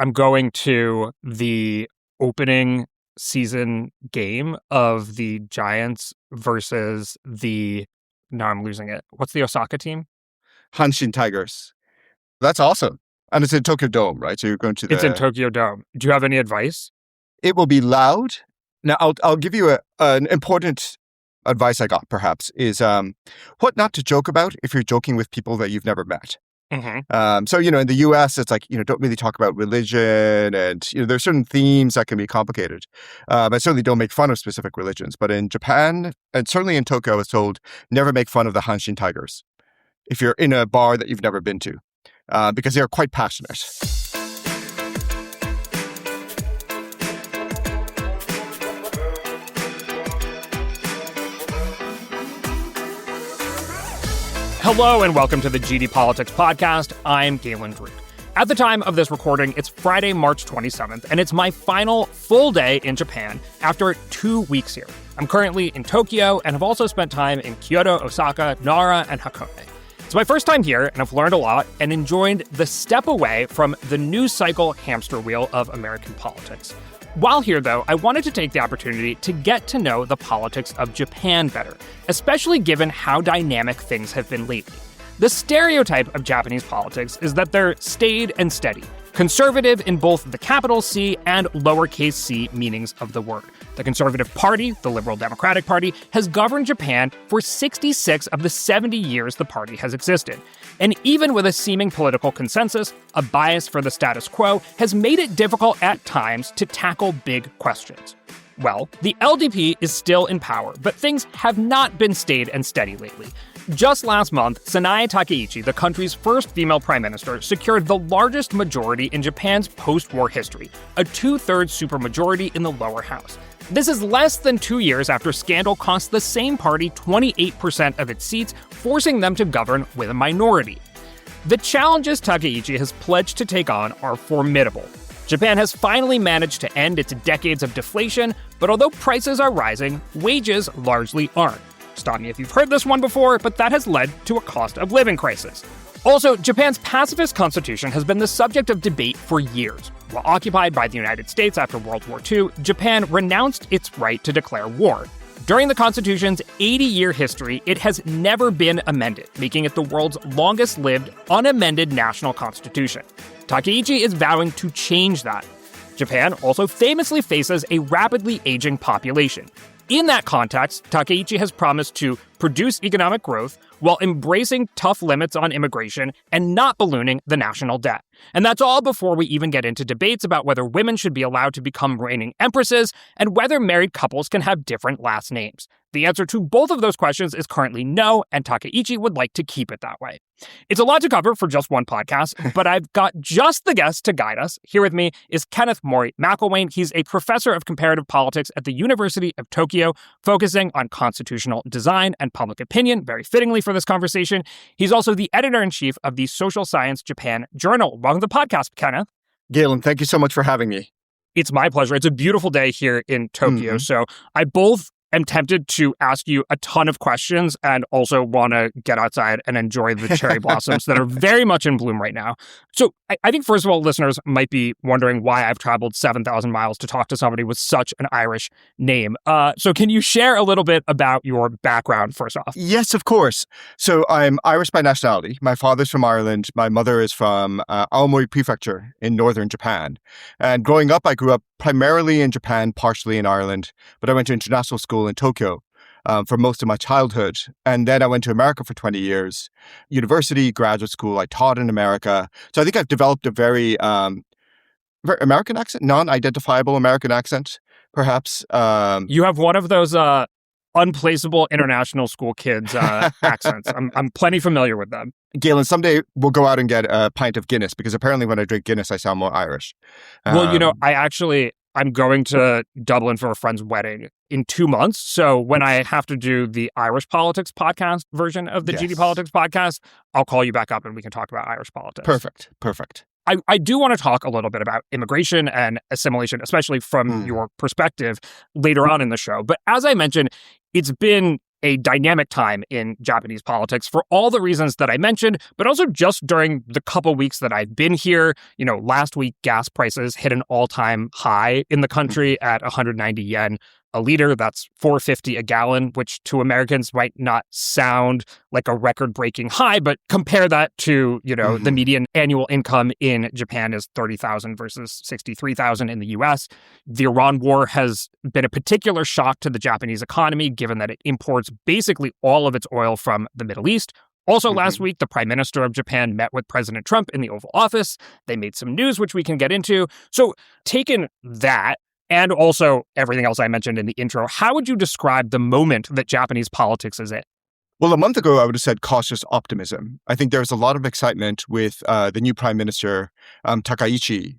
I'm going to the opening season game of the Giants versus now I'm losing it. What's the Osaka team? Hanshin Tigers. That's awesome. And it's in Tokyo Dome, right? So you're going to It's in Tokyo Dome. Do you have any advice? It will be loud. Now, I'll give you an important advice I got, perhaps, is what not to joke about if you're joking with people that you've never met. Mm-hmm. So, in the US, it's like, don't really talk about religion and, there's certain themes that can be complicated. But certainly don't make fun of specific religions. But in Japan, and certainly in Tokyo, I was told, never make fun of the Hanshin Tigers if you're in a bar that you've never been to, because they are quite passionate. Hello and welcome to the GD Politics Podcast. I'm Galen Druk. At the time of this recording, it's Friday, March 27th, and it's my final full day in Japan after 2 weeks here. I'm currently in Tokyo and have also spent time in Kyoto, Osaka, Nara, and Hakone. It's my first time here, and I've learned a lot and enjoyed the step away from the news cycle hamster wheel of American politics. While here, though, I wanted to take the opportunity to get to know the politics of Japan better, especially given how dynamic things have been lately. The stereotype of Japanese politics is that they're staid and steady, conservative in both the capital C and lowercase c meanings of the word. The Conservative Party, the Liberal Democratic Party, has governed Japan for 66 of the 70 years the party has existed. And even with a seeming political consensus, a bias for the status quo has made it difficult at times to tackle big questions. Well, the LDP is still in power, but things have not been staid and steady lately. Just last month, Sanae Takichi, the country's first female prime minister, secured the largest majority in Japan's post-war history, a 2/3 supermajority in the lower house. This is less than 2 years after scandal cost the same party 28% of its seats, forcing them to govern with a minority. The challenges Takichi has pledged to take on are formidable. Japan has finally managed to end its decades of deflation, but although prices are rising, wages largely aren't. Stop me if you've heard this one before, but that has led to a cost of living crisis. Also, Japan's pacifist constitution has been the subject of debate for years. While occupied by the United States after World War II, Japan renounced its right to declare war. During the Constitution's 80-year history, it has never been amended, making it the world's longest-lived, unamended national constitution. Takichi is vowing to change that. Japan also famously faces a rapidly aging population. In that context, Takichi has promised to produce economic growth while embracing tough limits on immigration and not ballooning the national debt. And that's all before we even get into debates about whether women should be allowed to become reigning empresses and whether married couples can have different last names. The answer to both of those questions is currently no, and Takichi would like to keep it that way. It's a lot to cover for just one podcast, but I've got just the guest to guide us. Here with me is Kenneth Mori McElwain. He's a professor of comparative politics at the University of Tokyo, focusing on constitutional design and public opinion, very fittingly for this conversation. He's also the editor-in-chief of the Social Science Japan Journal. Welcome to the podcast, Kenneth. Galen, thank you so much for having me. It's my pleasure. It's a beautiful day here in Tokyo, so I am tempted to ask you a ton of questions and also want to get outside and enjoy the cherry blossoms that are very much in bloom right now. So I think, first of all, listeners might be wondering why I've traveled 7,000 miles to talk to somebody with such an Irish name. So can you share a little bit about your background, first off? Yes, of course. So I'm Irish by nationality. My father's from Ireland. My mother is from Aomori Prefecture in northern Japan. And growing up, I grew up primarily in Japan, partially in Ireland, but I went to international school in Tokyo for most of my childhood. And then I went to America for 20 years, university, graduate school. I taught in America. So I think I've developed a very American accent, non-identifiable American accent, perhaps. You have one of those unplaceable international school kids accents. I'm plenty familiar with them. Galen, someday we'll go out and get a pint of Guinness, because apparently when I drink Guinness, I sound more Irish. Well, I'm going to Dublin for a friend's wedding in 2 months. So when I have to do the Irish politics podcast version of the GD Politics podcast, I'll call you back up and we can talk about Irish politics. Perfect. I do want to talk a little bit about immigration and assimilation, especially from your perspective later on in the show. But as I mentioned, it's been a dynamic time in Japanese politics for all the reasons that I mentioned, but also just during the couple weeks that I've been here. Last week, gas prices hit an all-time high in the country at 190 yen a liter. That's $4.50 a gallon, which to Americans might not sound like a record-breaking high, but compare that to, the median annual income in Japan is 30,000 versus 63,000 in the US. The Iran war has been a particular shock to the Japanese economy, given that it imports basically all of its oil from the Middle East. Also, last week, the Prime Minister of Japan met with President Trump in the Oval Office. They made some news, which we can get into. So, taking that, and also everything else I mentioned in the intro, how would you describe the moment that Japanese politics is in? Well, a month ago, I would have said cautious optimism. I think there's a lot of excitement with the new Prime Minister, Takichi.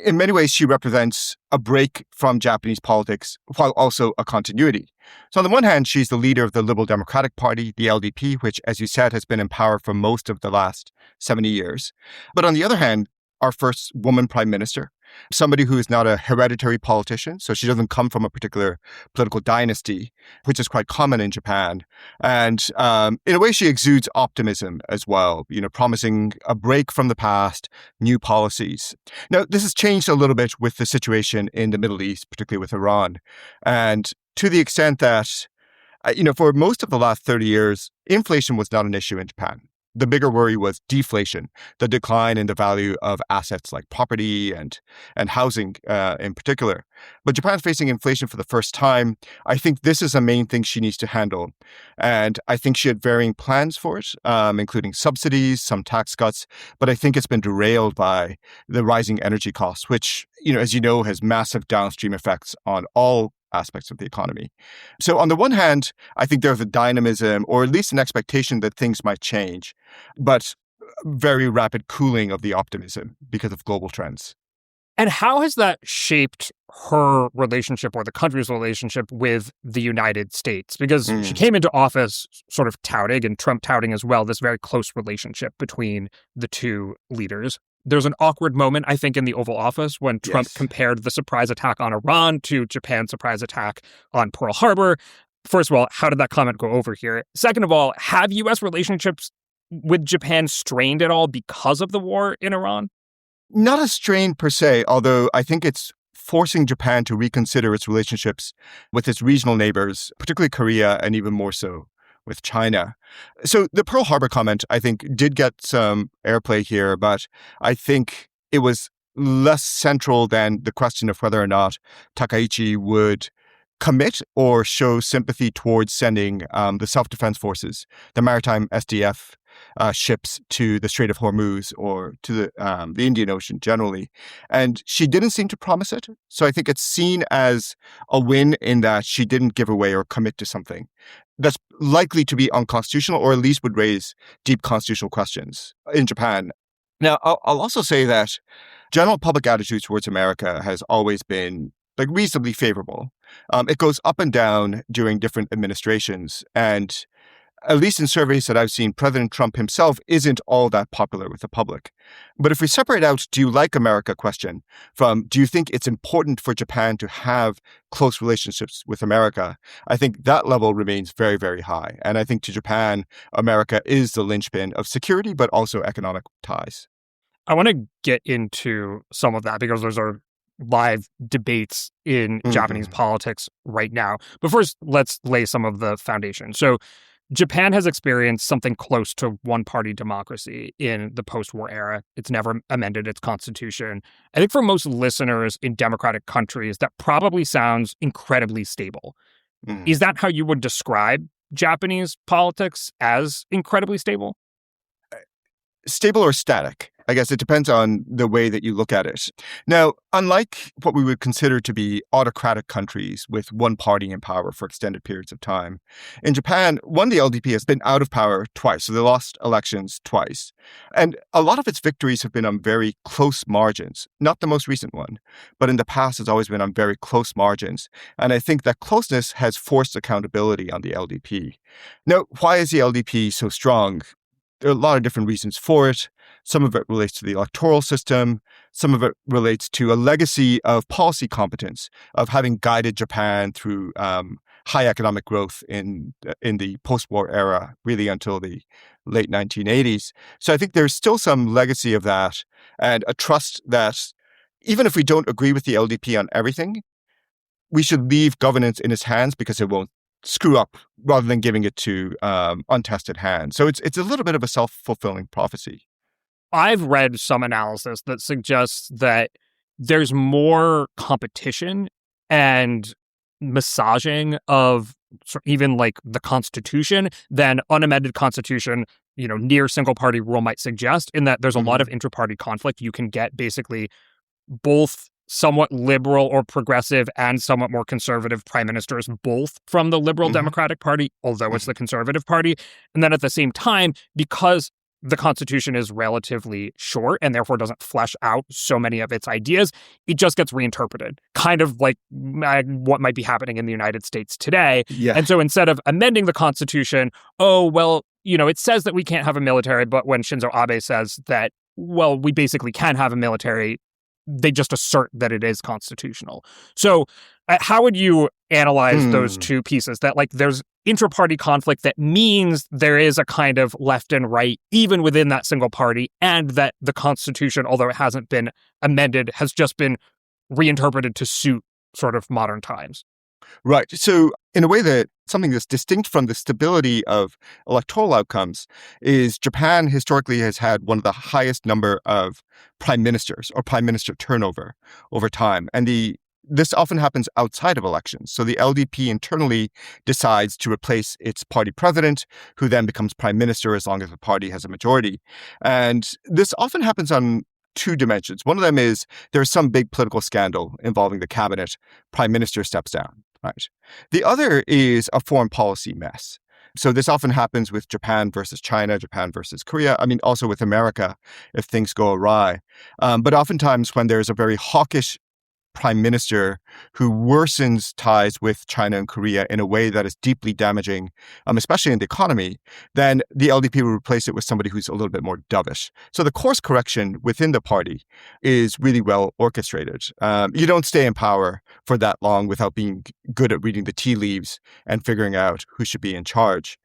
In many ways, she represents a break from Japanese politics while also a continuity. So on the one hand, she's the leader of the Liberal Democratic Party, the LDP, which, as you said, has been in power for most of the last 70 years. But on the other hand, our first woman prime minister, somebody who is not a hereditary politician, so she doesn't come from a particular political dynasty, which is quite common in Japan. And in a way, she exudes optimism as well, promising a break from the past, new policies. Now, this has changed a little bit with the situation in the Middle East, particularly with Iran. And to the extent that, for most of the last 30 years, inflation was not an issue in Japan. The bigger worry was deflation, the decline in the value of assets like property and housing in particular. But Japan's facing inflation for the first time. I think this is a main thing she needs to handle. And I think she had varying plans for it, including subsidies, some tax cuts. But I think it's been derailed by the rising energy costs, which, as you know, has massive downstream effects on all aspects of the economy. So on the one hand, I think there's a dynamism, or at least an expectation that things might change, but very rapid cooling of the optimism because of global trends. And how has that shaped her relationship or the country's relationship with the United States? Because she came into office sort of touting, and Trump touting as well, this very close relationship between the two leaders. There's an awkward moment, I think, in the Oval Office when Trump compared the surprise attack on Iran to Japan's surprise attack on Pearl Harbor. First of all, how did that comment go over here? Second of all, have U.S. relationships with Japan strained at all because of the war in Iran? Not a strain per se, although I think it's forcing Japan to reconsider its relationships with its regional neighbors, particularly Korea, and even more so with China. So the Pearl Harbor comment, I think, did get some airplay here, but I think it was less central than the question of whether or not Takichi would commit or show sympathy towards sending the self-defense forces, the maritime SDF ships, to the Strait of Hormuz or to the Indian Ocean generally. And she didn't seem to promise it. So I think it's seen as a win in that she didn't give away or commit to something that's likely to be unconstitutional, or at least would raise deep constitutional questions in Japan. Now, I'll also say that general public attitude towards America has always been reasonably favorable. It goes up and down during different administrations. And at least in surveys that I've seen, President Trump himself isn't all that popular with the public. But if we separate out, do you like America question from, do you think it's important for Japan to have close relationships with America? I think that level remains very, very high. And I think to Japan, America is the linchpin of security, but also economic ties. I want to get into some of that because those are live debates in Japanese politics right now. But first, let's lay some of the foundation. So Japan has experienced something close to one-party democracy in the post-war era. It's never amended its constitution. I think for most listeners in democratic countries, that probably sounds incredibly stable. Is that how you would describe Japanese politics, as incredibly stable? Stable or static? I guess it depends on the way that you look at it. Now, unlike what we would consider to be autocratic countries with one party in power for extended periods of time, in Japan, the LDP has been out of power twice, so they lost elections twice. And a lot of its victories have been on very close margins. Not the most recent one, but in the past it's always been on very close margins. And I think that closeness has forced accountability on the LDP. Now, why is the LDP so strong? There are a lot of different reasons for it. Some of it relates to the electoral system. Some of it relates to a legacy of policy competence, of having guided Japan through high economic growth in the post-war era, really until the late 1980s. So I think there's still some legacy of that and a trust that even if we don't agree with the LDP on everything, we should leave governance in his hands because it won't screw up rather than giving it to untested hands. So it's a little bit of a self-fulfilling prophecy. I've read some analysis that suggests that there's more competition and massaging of even like the Constitution than unamended Constitution, near single party rule might suggest, in that there's a lot of inter-party conflict. You can get basically both somewhat liberal or progressive and somewhat more conservative prime ministers, both from the Liberal Democratic Party, although it's the Conservative Party. And then at the same time, because the Constitution is relatively short and therefore doesn't flesh out so many of its ideas, it just gets reinterpreted, kind of like what might be happening in the United States today. Yeah. And so instead of amending the Constitution, it says that we can't have a military, but when Shinzo Abe says that, well, we basically can have a military, they just assert that it is constitutional. So how would you analyze those two pieces? That like there's intra-party conflict that means there is a kind of left and right even within that single party, and that the Constitution, although it hasn't been amended, has just been reinterpreted to suit sort of modern times. Right. So in a way that something that's distinct from the stability of electoral outcomes is Japan historically has had one of the highest number of prime ministers or prime minister turnover over time. And this often happens outside of elections. So the LDP internally decides to replace its party president, who then becomes prime minister as long as the party has a majority. And this often happens on two dimensions. One of them is there's some big political scandal involving the cabinet, prime minister steps down, right? The other is a foreign policy mess. So this often happens with Japan versus China, Japan versus Korea. I mean, also with America, if things go awry. But oftentimes when there's a very hawkish prime minister who worsens ties with China and Korea in a way that is deeply damaging, especially in the economy, then the LDP will replace it with somebody who's a little bit more dovish. So the course correction within the party is really well orchestrated. You don't stay in power for that long without being good at reading the tea leaves and figuring out who should be in charge.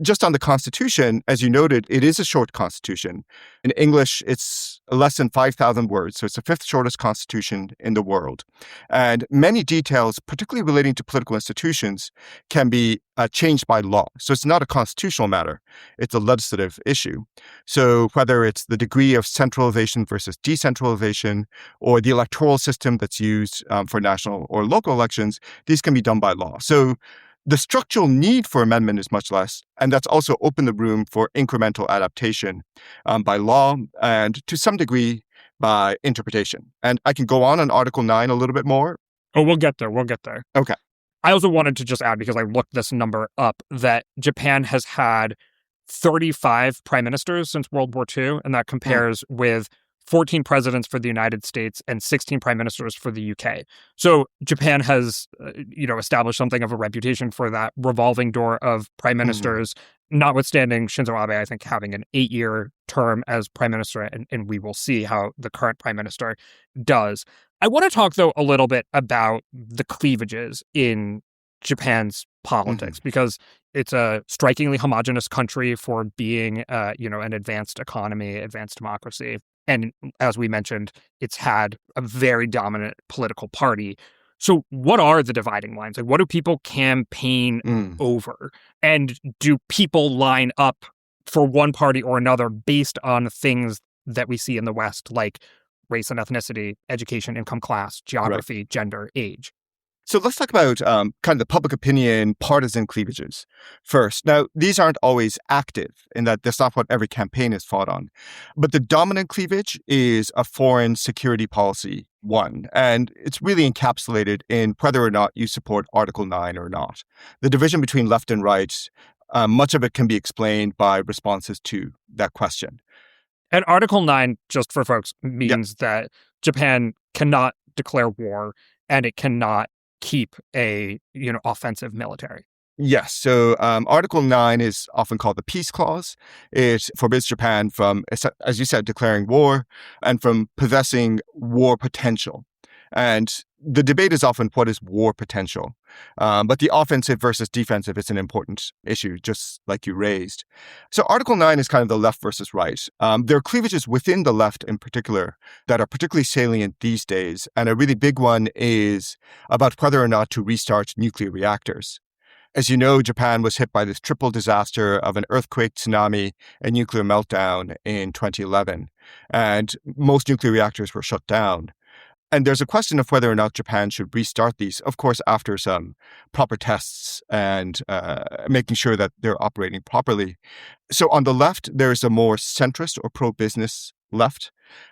Just on the Constitution, as you noted, it is a short Constitution. In English, it's less than 5,000 words, so it's the fifth shortest Constitution in the world. And many details, particularly relating to political institutions, can be changed by law. So it's not a constitutional matter. It's a legislative issue. So whether it's the degree of centralization versus decentralization or the electoral system that's used for national or local elections, these can be done by law. So the structural need for amendment is much less, and that's also opened the room for incremental adaptation by law and to some degree by interpretation. And I can go on Article 9 a little bit more. Oh, we'll get there. Okay. I also wanted to just add, because I looked this number up, that Japan has had 35 prime ministers since World War II, and that compares with 14 presidents for the United States and 16 prime ministers for the UK. So Japan has, established something of a reputation for that revolving door of prime ministers, notwithstanding Shinzo Abe, I think, having an 8-year term as prime minister, and we will see how the current prime minister does. I want to talk, though, a little bit about the cleavages in Japan's politics, because it's a strikingly homogenous country for being, an advanced economy, advanced democracy. And as we mentioned, it's had a very dominant political party. So what are the dividing lines? Like, what do people campaign over? And do people line up for one party or another based on things that we see in the West, like race and ethnicity, education, income class, geography, gender, age? So let's talk about kind of the public opinion partisan cleavages first. Now, these aren't always active in that that's not what every campaign is fought on. But the dominant cleavage is a foreign security policy one, and it's really encapsulated in whether or not you support Article 9 or not. The division between left and right, much of it can be explained by responses to that question. And Article 9, just for folks, means that Japan cannot declare war and it cannot keep a offensive military. Yes. So Article 9 is often called the Peace Clause. It forbids Japan from, as you said, declaring war and from possessing war potential. And the debate is often what is war potential. But the offensive versus defensive is an important issue, just like you raised. So Article 9 is kind of the left versus right. There are cleavages within the left in particular that are particularly salient these days. And a really big one is about whether or not to restart nuclear reactors. As you know, Japan was hit by this triple disaster of an earthquake, tsunami, and nuclear meltdown in 2011. And most nuclear reactors were shut down. And there's a question of whether or not Japan should restart these, of course, after some proper tests and making sure that they're operating properly. So on the left, there's a more centrist or pro-business left,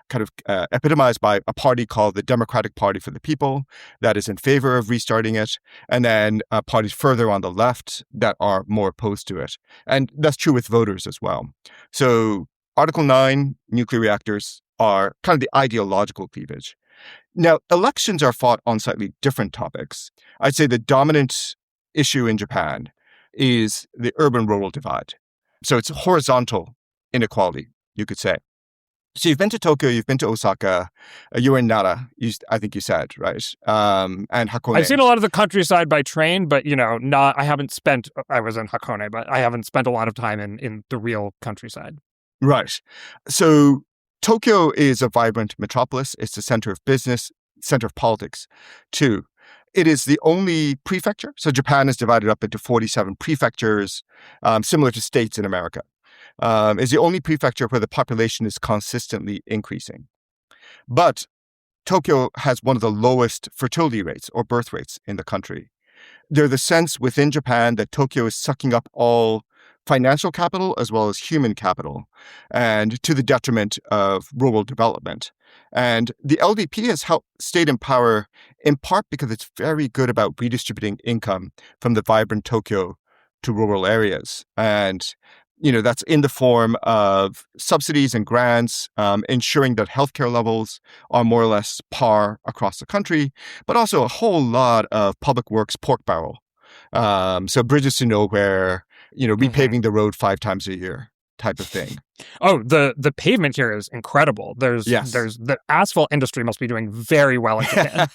kind of epitomized by a party called the Democratic Party for the People that is in favor of restarting it, and then parties further on the left that are more opposed to it. And that's true with voters as well. So Article 9, nuclear reactors, are kind of the ideological cleavage. Now, elections are fought on slightly different topics. I'd say the dominant issue in Japan is the urban-rural divide. So it's horizontal inequality, you could say. So you've been to Tokyo, you've been to Osaka, you were in Nara, I think you said, right? And Hakone. I've seen a lot of the countryside by train, but, I was in Hakone, but I haven't spent a lot of time in the real countryside. Right. So Tokyo is a vibrant metropolis. It's the center of business, center of politics, too. It is the only prefecture. So Japan is divided up into 47 prefectures, similar to states in America. Is the only prefecture where the population is consistently increasing. But Tokyo has one of the lowest fertility rates or birth rates in the country. There's the sense within Japan that Tokyo is sucking up all financial capital as well as human capital, and to the detriment of rural development. And the LDP has helped stayed in power in part because it's very good about redistributing income from the vibrant Tokyo to rural areas. And that's in the form of subsidies and grants, ensuring that healthcare levels are more or less par across the country, but also a whole lot of public works pork barrel. So bridges to nowhere, repaving the road 5 times a year type of thing. Oh, the pavement here is incredible. There's the asphalt industry must be doing very well in Japan.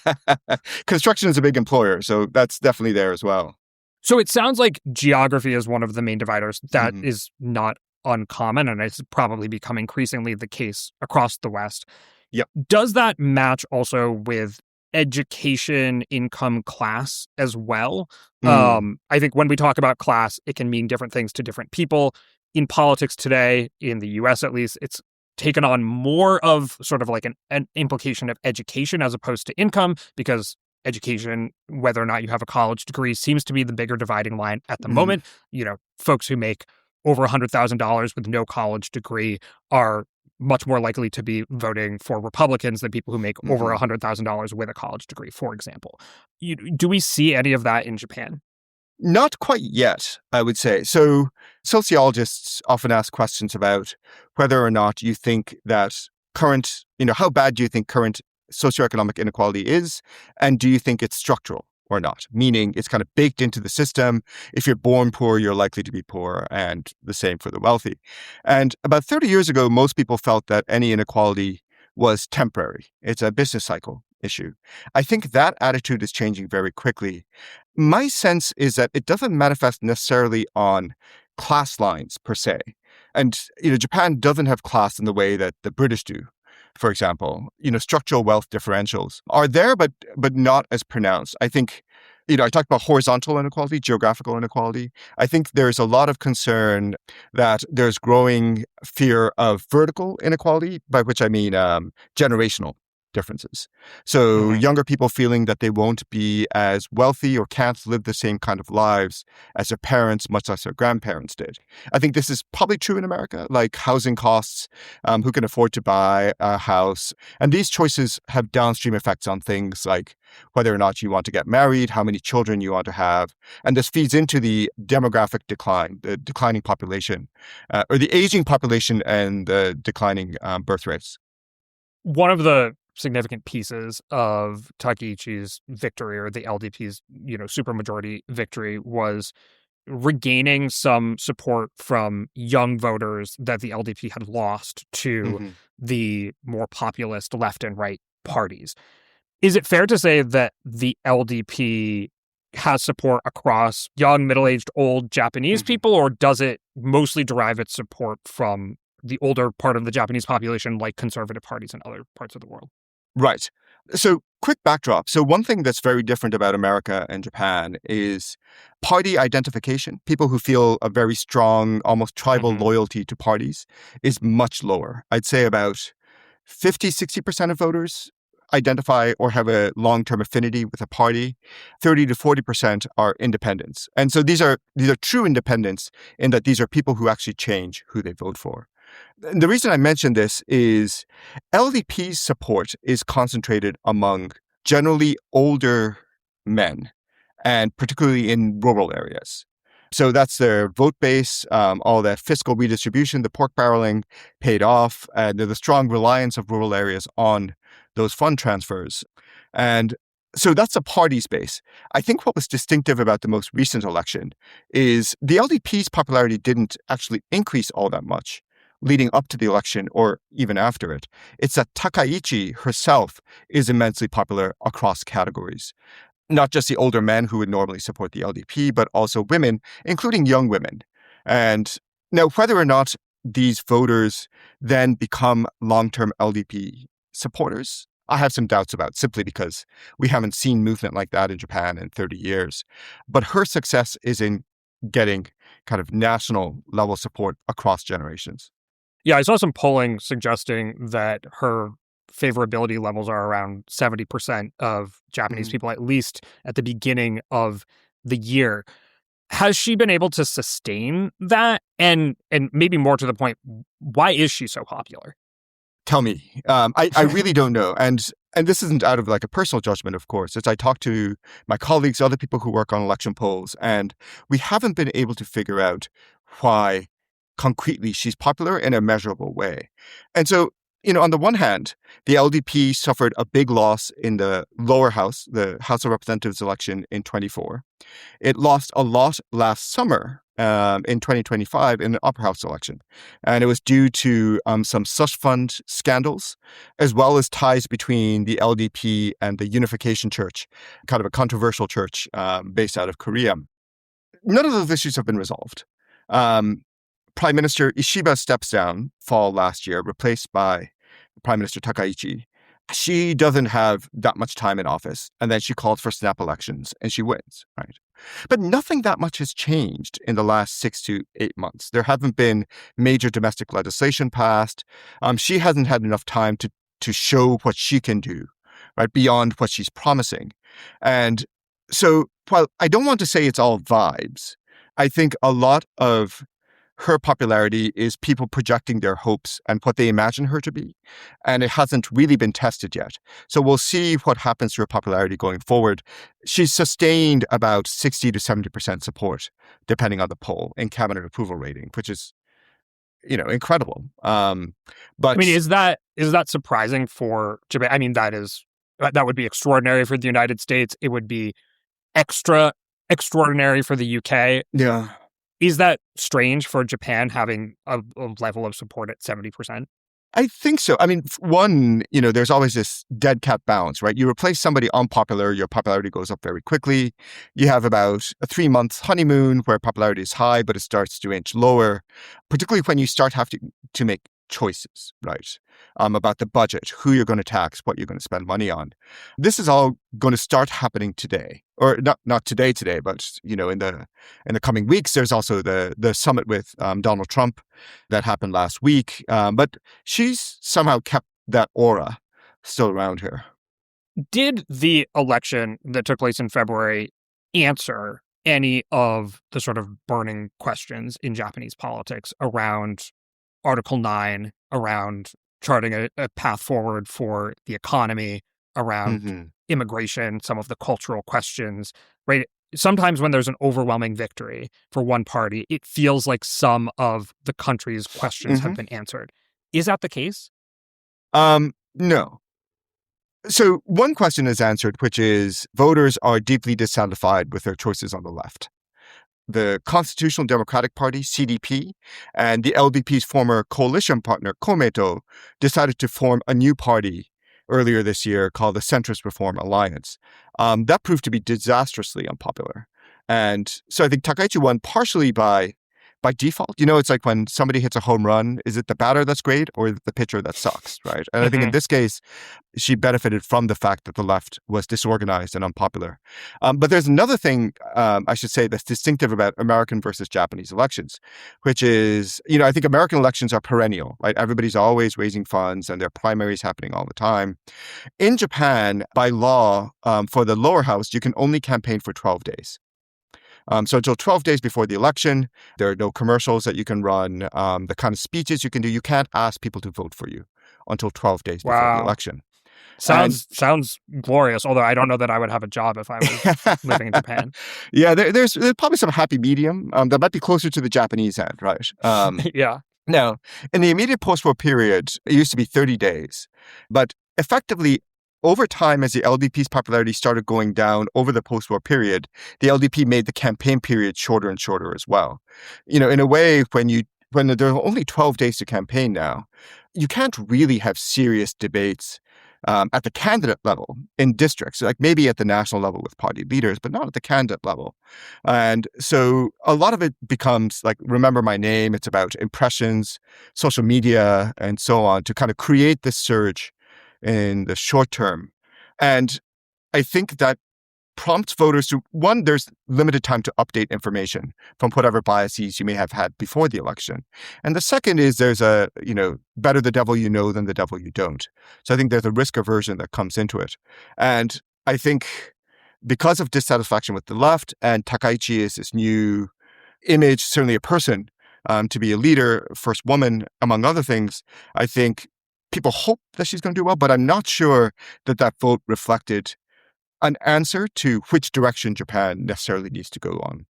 Construction is a big employer, so that's definitely there as well. So it sounds like geography is one of the main dividers. That is not uncommon, and it's probably become increasingly the case across the West. Yep. Does that match also with education, income, class as well? I think when we talk about class, it can mean different things to different people. In politics today, in the US at least, it's taken on more of sort of like an implication of education as opposed to income, because education, whether or not you have a college degree, seems to be the bigger dividing line at the moment. Folks who make over $100,000 with no college degree are much more likely to be voting for Republicans than people who make over $100,000 with a college degree, for example. Do we see any of that in Japan? Not quite yet, I would say. So sociologists often ask questions about whether or not you think that how bad do you think current socioeconomic inequality is, and do you think it's structural or not? Meaning it's kind of baked into the system. If you're born poor, you're likely to be poor, and the same for the wealthy. And about 30 years ago, most people felt that any inequality was temporary. It's a business cycle issue. I think that attitude is changing very quickly. My sense is that it doesn't manifest necessarily on class lines per se. And, Japan doesn't have class in the way that the British do. For example, structural wealth differentials are there, but not as pronounced. I think, I talked about horizontal inequality, geographical inequality. I think there's a lot of concern that there's growing fear of vertical inequality, by which I mean generational differences. So younger people feeling that they won't be as wealthy or can't live the same kind of lives as their parents, much less their grandparents did. I think this is probably true in America, like housing costs, who can afford to buy a house. And these choices have downstream effects on things like whether or not you want to get married, how many children you want to have. And this feeds into the demographic decline, the declining population, or the aging population and the declining birth rates. One of the significant pieces of Takichi's victory, or the LDP's, supermajority victory, was regaining some support from young voters that the LDP had lost to the more populist left and right parties. Is it fair to say that the LDP has support across young, middle-aged, old Japanese people, or does it mostly derive its support from the older part of the Japanese population, like conservative parties in other parts of the world? Right. So, quick backdrop. So, one thing that's very different about America and Japan is party identification. People who feel a very strong, almost tribal loyalty to parties is much lower. I'd say about 50-60% of voters identify or have a long-term affinity with a party. 30 to 40% are independents. And so these are true independents in that these are people who actually change who they vote for. The reason I mention this is LDP's support is concentrated among generally older men, and particularly in rural areas. So that's their vote base, all that fiscal redistribution, the pork barreling paid off, and there's a strong reliance of rural areas on those fund transfers. And so that's a party space. I think what was distinctive about the most recent election is the LDP's popularity didn't actually increase all that much leading up to the election or even after it. It's that Takichi herself is immensely popular across categories. Not just the older men who would normally support the LDP, but also women, including young women. And now, whether or not these voters then become long-term LDP supporters, I have some doubts about, simply because we haven't seen movement like that in Japan in 30 years. But her success is in getting kind of national level support across generations. Yeah, I saw some polling suggesting that her favorability levels are around 70% of Japanese people, at least at the beginning of the year. Has she been able to sustain that? And maybe more to the point, why is she so popular? Tell me. I really don't know. And this isn't out of like a personal judgment, of course. As I talk to my colleagues, other people who work on election polls, and we haven't been able to figure out why concretely she's popular in a measurable way. And so, on the one hand, the LDP suffered a big loss in the lower house, the House of Representatives election in 24. It lost a lot last summer in 2025 in the upper house election. And it was due to some slush fund scandals, as well as ties between the LDP and the Unification Church, kind of a controversial church based out of Korea. None of those issues have been resolved. Prime Minister Ishiba steps down fall last year, replaced by Prime Minister Takichi. She doesn't have that much time in office, and then she calls for snap elections, and she wins, right? But nothing that much has changed in the last 6 to 8 months. There haven't been major domestic legislation passed. She hasn't had enough time to show what she can do, right, beyond what she's promising. And so, while I don't want to say it's all vibes, I think a lot of her popularity is people projecting their hopes and what they imagine her to be. And it hasn't really been tested yet. So we'll see what happens to her popularity going forward. She's sustained about 60 to 70% support, depending on the poll, in cabinet approval rating, which is, incredible. But I mean, is that surprising for Japan? I mean, that would be extraordinary for the United States. It would be extra extraordinary for the UK. Yeah. Is that strange for Japan having a level of support at 70%? I think so. I mean, one, there's always this dead cat bounce, right? You replace somebody unpopular, your popularity goes up very quickly. You have about a 3-month honeymoon where popularity is high, but it starts to inch lower, particularly when you start having to make choices, right? About the budget, who you're going to tax, what you're going to spend money on. This is all going to start happening today, or not today, but in the coming weeks. There's also the summit with Donald Trump that happened last week. But she's somehow kept that aura still around her. Did the election that took place in February answer any of the sort of burning questions in Japanese politics around Article 9, around charting a path forward for the economy, around immigration, some of the cultural questions, right? Sometimes when there's an overwhelming victory for one party, it feels like some of the country's questions have been answered. Is that the case? No. So one question is answered, which is voters are deeply dissatisfied with their choices on the left. The Constitutional Democratic Party, CDP, and the LDP's former coalition partner, Komeito, decided to form a new party earlier this year called the Centrist Reform Alliance. That proved to be disastrously unpopular. And so I think Takichi won partially by default. It's like when somebody hits a home run, is it the batter that's great or the pitcher that sucks, right? And I think in this case, she benefited from the fact that the left was disorganized and unpopular. But there's another thing, I should say, that's distinctive about American versus Japanese elections, which is, I think American elections are perennial, right? Everybody's always raising funds and there are primaries happening all the time. In Japan, by law, for the lower house, you can only campaign for 12 days. So until 12 days before the election, there are no commercials that you can run. The kind of speeches you can do, you can't ask people to vote for you until 12 days before the election. Sounds glorious, although I don't know that I would have a job if I was living in Japan. Yeah, there's probably some happy medium that might be closer to the Japanese end, right? Yeah. Now, in the immediate post-war period, it used to be 30 days. But effectively, over time, as the LDP's popularity started going down over the post-war period, the LDP made the campaign period shorter and shorter as well. In a way, when there are only 12 days to campaign now, you can't really have serious debates at the candidate level in districts, like maybe at the national level with party leaders, but not at the candidate level. And so a lot of it becomes like, remember my name. It's about impressions, social media, and so on to kind of create this surge in the short term. And I think that prompts voters to, one, there's limited time to update information from whatever biases you may have had before the election. And the second is there's better the devil you know than the devil you don't. So I think there's a risk aversion that comes into it. And I think because of dissatisfaction with the left, and Takichi is this new image, certainly a person, to be a leader, first woman, among other things, I think people hope that she's going to do well, but I'm not sure that vote reflected an answer to which direction Japan necessarily needs to go on.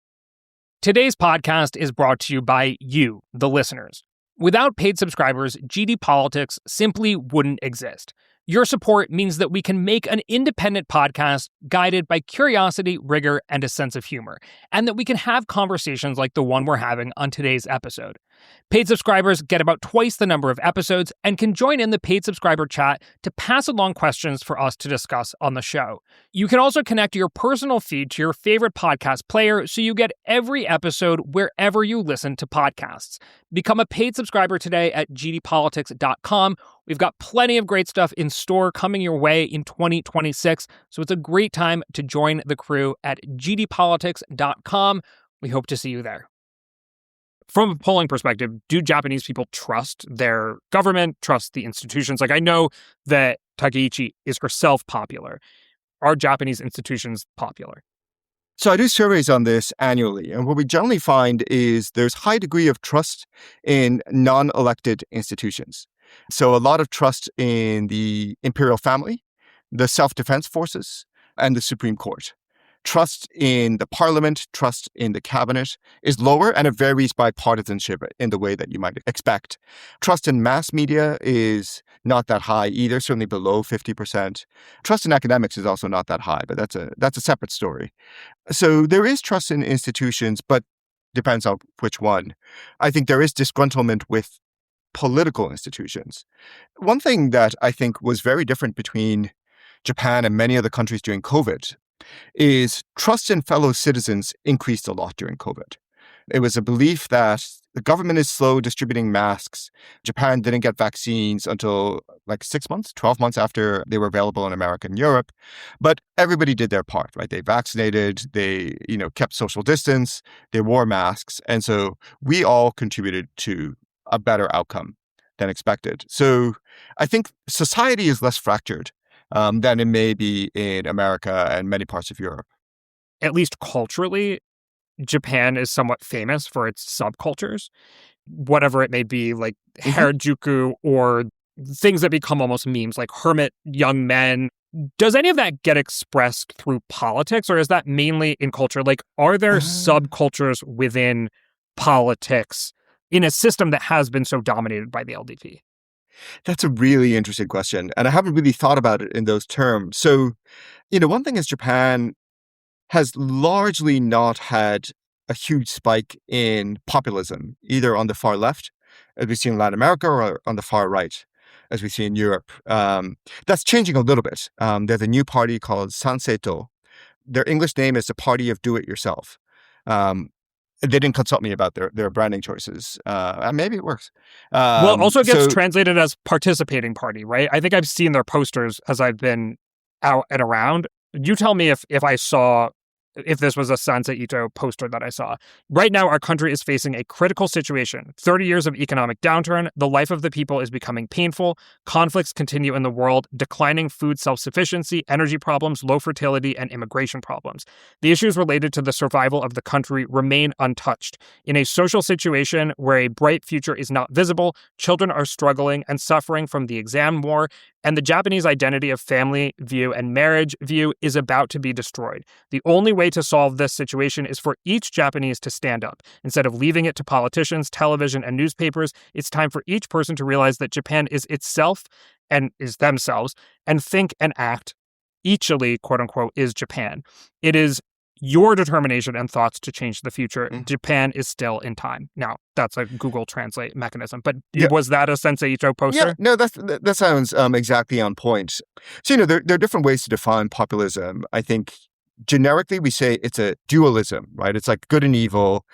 Today's podcast is brought to you by you, the listeners. Without paid subscribers, GD Politics simply wouldn't exist. Your support means that we can make an independent podcast guided by curiosity, rigor, and a sense of humor, and that we can have conversations like the one we're having on today's episode. Paid subscribers get about twice the number of episodes and can join in the paid subscriber chat to pass along questions for us to discuss on the show. You can also connect your personal feed to your favorite podcast player so you get every episode wherever you listen to podcasts. Become a paid subscriber today at gdpolitics.com. We've got plenty of great stuff in store coming your way in 2026, so it's a great time to join the crew at gdpolitics.com. We hope to see you there. From a polling perspective, do Japanese people trust their government, trust the institutions? Like, I know that Takichi is herself popular. Are Japanese institutions popular? So I do surveys on this annually, and what we generally find is there's high degree of trust in non-elected institutions. So a lot of trust in the imperial family, the self-defense forces, and the Supreme Court. Trust in the parliament, trust in the cabinet is lower, and it varies by partisanship in the way that you might expect. Trust in mass media is not that high either, certainly below 50%. Trust in academics is also not that high, but that's a separate story. So there is trust in institutions, but depends on which one. I think there is disgruntlement with political institutions. One thing that I think was very different between Japan and many other countries during COVID is trust in fellow citizens increased a lot during COVID. It was a belief that the government is slow distributing masks. Japan didn't get vaccines until like 6 months, 12 months after they were available in America and Europe. But everybody did their part, right? They vaccinated, they, kept social distance, they wore masks. And so we all contributed to a better outcome than expected. So I think society is less fractured than it may be in America and many parts of Europe. At least culturally, Japan is somewhat famous for its subcultures, whatever it may be, like Harajuku or things that become almost memes, like hermit young men. Does any of that get expressed through politics, or is that mainly in culture? Like, are there subcultures within politics in a system that has been so dominated by the LDP? That's a really interesting question, and I haven't really thought about it in those terms. So, one thing is Japan has largely not had a huge spike in populism, either on the far left, as we see in Latin America, or on the far right. as we see in Europe. That's changing a little bit. There's a new party called Sanseito. Their English name is the Party of Do-It-Yourself. They didn't consult me about their branding choices. And maybe it works. Well, also it gets translated as participating party, right? I think I've seen their posters as I've been out and around. You tell me if this was a Sansei poster that I saw. Right now, our country is facing a critical situation. 30 years of economic downturn. The life of the people is becoming painful. Conflicts continue in the world. Declining food self-sufficiency, energy problems, low fertility, and immigration problems. The issues related to the survival of the country remain untouched. In a social situation where a bright future is not visible, children are struggling and suffering from the exam war, and the Japanese identity of family view and marriage view is about to be destroyed. The only way to solve this situation is for each Japanese to stand up. Instead of leaving it to politicians, television, and newspapers, it's time for each person to realize that Japan is itself and is themselves, and think and act eachly, quote unquote, is Japan. It is your determination and thoughts to change the future. Japan is still in time. Now, that's a Google Translate mechanism. But was that a Sensei Icho poster? Yeah, no, that sounds exactly on point. So, there are different ways to define populism. I think generically we say it's a dualism, right? It's like good and evil,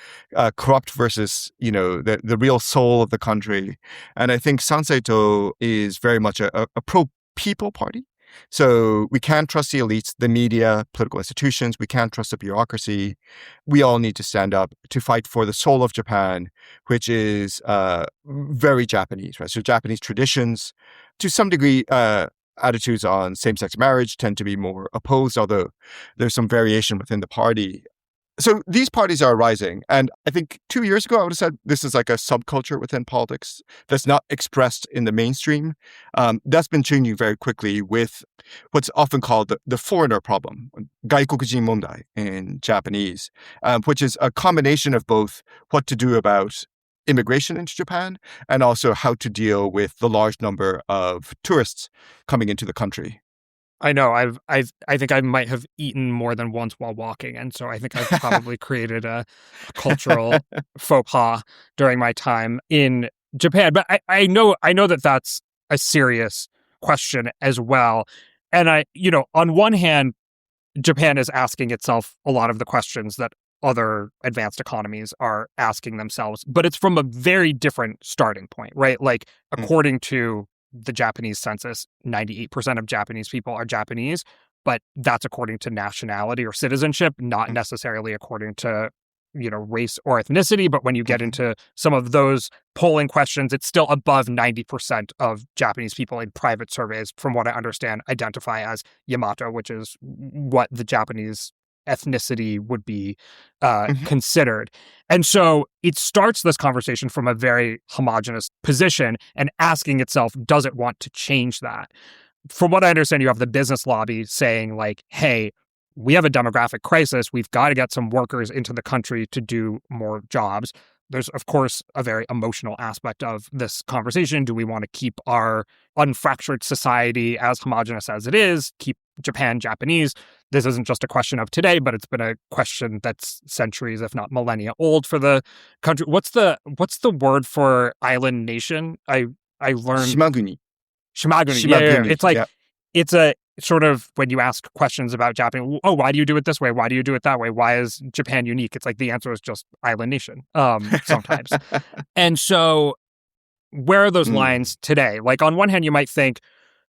corrupt versus, the real soul of the country. And I think Sanseito is very much a pro-people party. So we can't trust the elites, the media, political institutions. We can't trust the bureaucracy. We all need to stand up to fight for the soul of Japan, which is very Japanese, right? So Japanese traditions, to some degree, attitudes on same-sex marriage tend to be more opposed, although there's some variation within the party. So these parties are rising. And I think 2 years ago, I would have said this is like a subculture within politics that's not expressed in the mainstream. That's been changing very quickly with what's often called the foreigner problem, gaikokujin mondai in Japanese, which is a combination of both what to do about immigration into Japan and also how to deal with the large number of tourists coming into the country. I know. I think I might have eaten more than once while walking, and so I think I've probably created a cultural faux pas during my time in Japan. But I know that that's a serious question as well. And on one hand, Japan is asking itself a lot of the questions that other advanced economies are asking themselves, but it's from a very different starting point, right? Like, according to the Japanese census, 98% of Japanese people are Japanese, but that's according to nationality or citizenship, not necessarily according to, race or ethnicity. But when you get into some of those polling questions, it's still above 90% of Japanese people in private surveys, from what I understand, identify as Yamato, which is what the Japanese ethnicity would be considered. And so it starts this conversation from a very homogenous position and asking itself, does it want to change that? From what I understand, you have the business lobby saying like, hey, we have a demographic crisis. We've got to get some workers into the country to do more jobs. There's, of course, a very emotional aspect of this conversation. Do we want to keep our unfractured society as homogenous as it is, keep Japan Japanese? This isn't just a question of today, but it's been a question that's centuries, if not millennia old for the country. What's the word for island nation? I learned Shimaguni. Shimaguni. Yeah. It's like it's a sort of, when you ask questions about Japan, oh, why do you do it this way? Why do you do it that way? Why is Japan unique? It's like the answer is just island nation sometimes. And so where are those lines today? Like, on one hand, you might think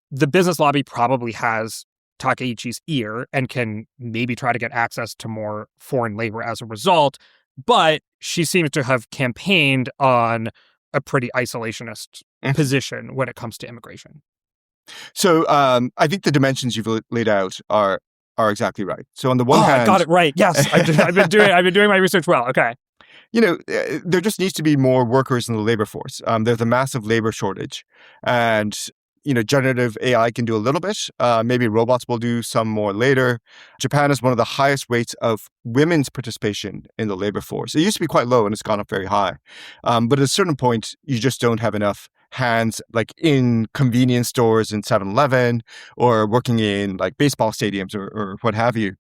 the business lobby probably has Takichi's ear and can maybe try to get access to more foreign labor as a result, but she seems to have campaigned on a pretty isolationist position when it comes to immigration. So I think the dimensions you've laid out are exactly right. So on the one hand, I got it right. Yes, I've been doing my research well. Okay. There just needs to be more workers in the labor force. There's a massive labor shortage, and generative AI can do a little bit. Maybe robots will do some more later. Japan has one of the highest rates of women's participation in the labor force. It used to be quite low, and it's gone up very high. But at a certain point, you just don't have enough hands, like in convenience stores in 7-Eleven or working in like baseball stadiums or what have you.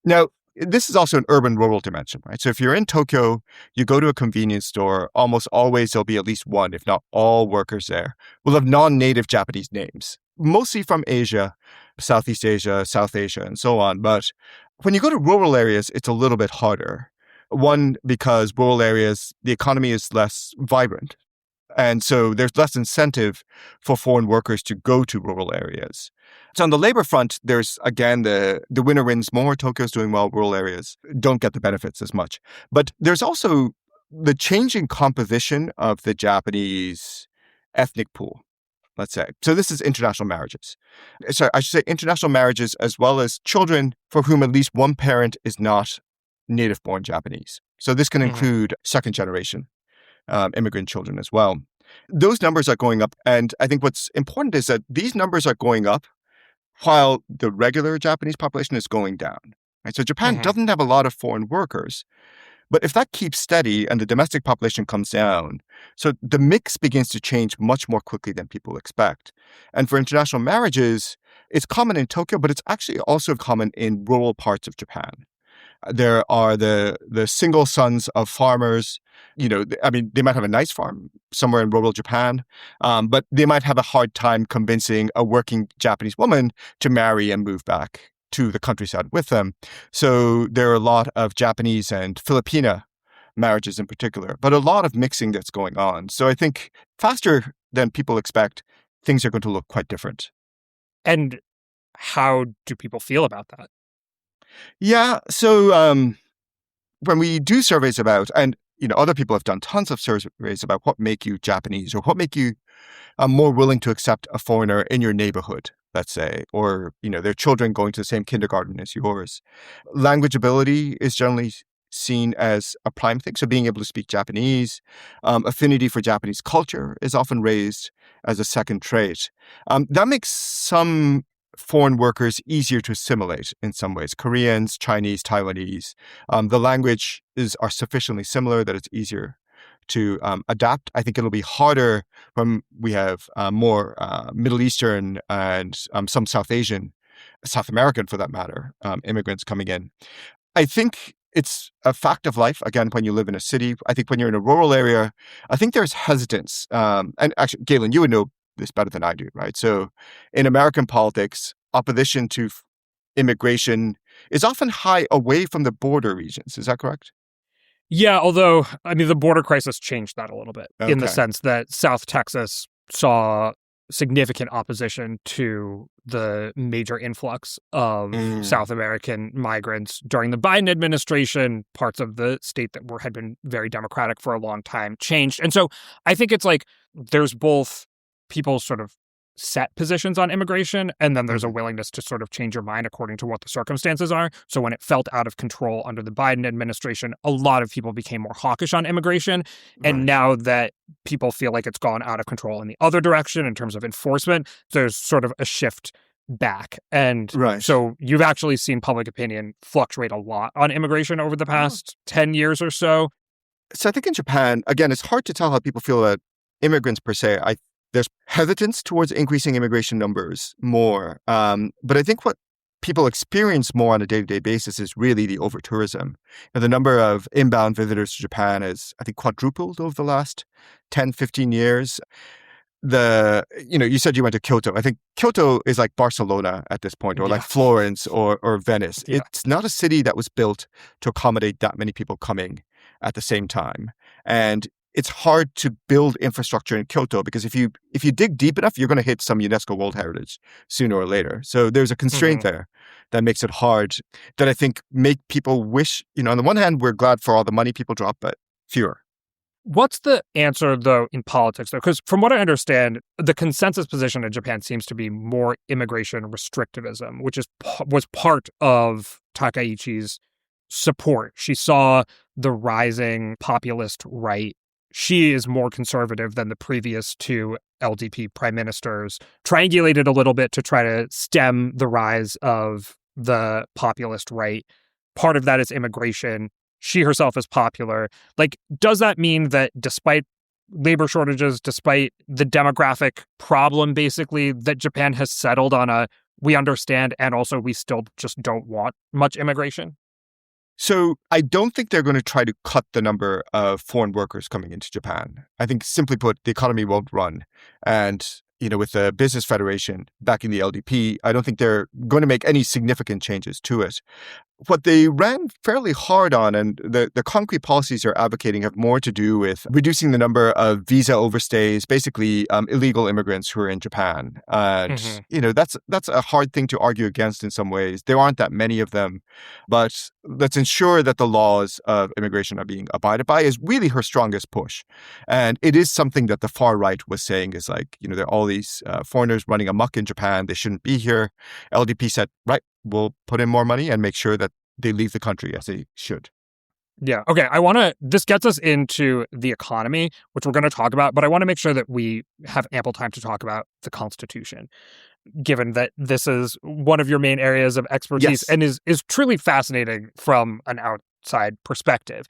Now, this is also an urban-rural dimension, right? So if you're in Tokyo, you go to a convenience store, almost always there'll be at least one, if not all workers there, will have non-native Japanese names, mostly from Asia, Southeast Asia, South Asia, and so on. But when you go to rural areas, it's a little bit harder. One, because rural areas, the economy is less vibrant. And so there's less incentive for foreign workers to go to rural areas. So on the labor front, there's, again, the winner wins more. Tokyo's doing well. Rural areas don't get the benefits as much. But there's also the changing composition of the Japanese ethnic pool, let's say. So this is international marriages. So I should say international marriages as well as children for whom at least one parent is not native-born Japanese. So this can include second-generation immigrant children as well. Those numbers are going up. And I think what's important is that these numbers are going up while the regular Japanese population is going down. Right? So Japan doesn't have a lot of foreign workers. But if that keeps steady and the domestic population comes down, so the mix begins to change much more quickly than people expect. And for international marriages, it's common in Tokyo, but it's actually also common in rural parts of Japan. There are the single sons of farmers. They might have a nice farm somewhere in rural Japan, but they might have a hard time convincing a working Japanese woman to marry and move back to the countryside with them. So there are a lot of Japanese and Filipina marriages in particular, but a lot of mixing that's going on. So I think faster than people expect, things are going to look quite different. And how do people feel about that? Yeah. So when we do surveys about, and other people have done tons of surveys about what make you Japanese or what make you more willing to accept a foreigner in your neighborhood, let's say, or their children going to the same kindergarten as yours. Language ability is generally seen as a prime thing. So being able to speak Japanese, affinity for Japanese culture is often raised as a second trait. That makes some foreign workers easier to assimilate in some ways. Koreans, Chinese, Taiwanese. The languages are sufficiently similar that it's easier to adapt. I think it'll be harder when we have more Middle Eastern and some South Asian, South American for that matter, immigrants coming in. I think it's a fact of life, again, when you live in a city. I think when you're in a rural area, I think there's hesitance. And actually, Galen, you would know this better than I do, right? So in American politics, opposition to immigration is often high away from the border regions. Is that correct? Yeah, although, the border crisis changed that a little bit in the sense that South Texas saw significant opposition to the major influx of South American migrants during the Biden administration. Parts of the state that had been very Democratic for a long time changed. And so I think it's like there's both people sort of set positions on immigration, and then there's a willingness to sort of change your mind according to what the circumstances are. So when it felt out of control under the Biden administration, a lot of people became more hawkish on immigration. And now that people feel like it's gone out of control in the other direction in terms of enforcement, there's sort of a shift back. And so you've actually seen public opinion fluctuate a lot on immigration over the past 10 years or so. So I think in Japan, again, it's hard to tell how people feel about immigrants per se. There's hesitance towards increasing immigration numbers more. But I think what people experience more on a day-to-day basis is really the over-tourism. The number of inbound visitors to Japan has, I think, quadrupled over the last 10, 15 years. You said you went to Kyoto. I think Kyoto is like Barcelona at this point, or like Florence or Venice. Yeah. It's not a city that was built to accommodate that many people coming at the same time. And it's hard to build infrastructure in Kyoto because if you dig deep enough, you're going to hit some UNESCO World Heritage sooner or later. So there's a constraint there that makes it hard, that I think make people wish, on the one hand, we're glad for all the money people drop, but fewer. What's the answer, though, in politics, though? Because from what I understand, the consensus position in Japan seems to be more immigration restrictivism, which was part of Takichi's support. She saw the rising populist right. She is more conservative than the previous two LDP prime ministers, triangulated a little bit to try to stem the rise of the populist right. Part of that is immigration. She herself is popular. Does that mean that despite labor shortages, despite the demographic problem, basically, that Japan has settled on we understand and also we still just don't want much immigration? So I don't think they're going to try to cut the number of foreign workers coming into Japan. I think, simply put, the economy won't run. And, with the Business Federation backing the LDP, I don't think they're going to make any significant changes to it. What they ran fairly hard on, and the concrete policies they're advocating have more to do with reducing the number of visa overstays, basically illegal immigrants who are in Japan. And, that's a hard thing to argue against in some ways. There aren't that many of them. But let's ensure that the laws of immigration are being abided by is really her strongest push. And it is something that the far right was saying is like, there are all these foreigners running amok in Japan. They shouldn't be here. LDP said, right, we'll put in more money and make sure that they leave the country as they should. Yeah. Okay. This gets us into the economy, which we're going to talk about, but I want to make sure that we have ample time to talk about the Constitution, given that this is one of your main areas of expertise. Yes. And is truly fascinating from an outside perspective.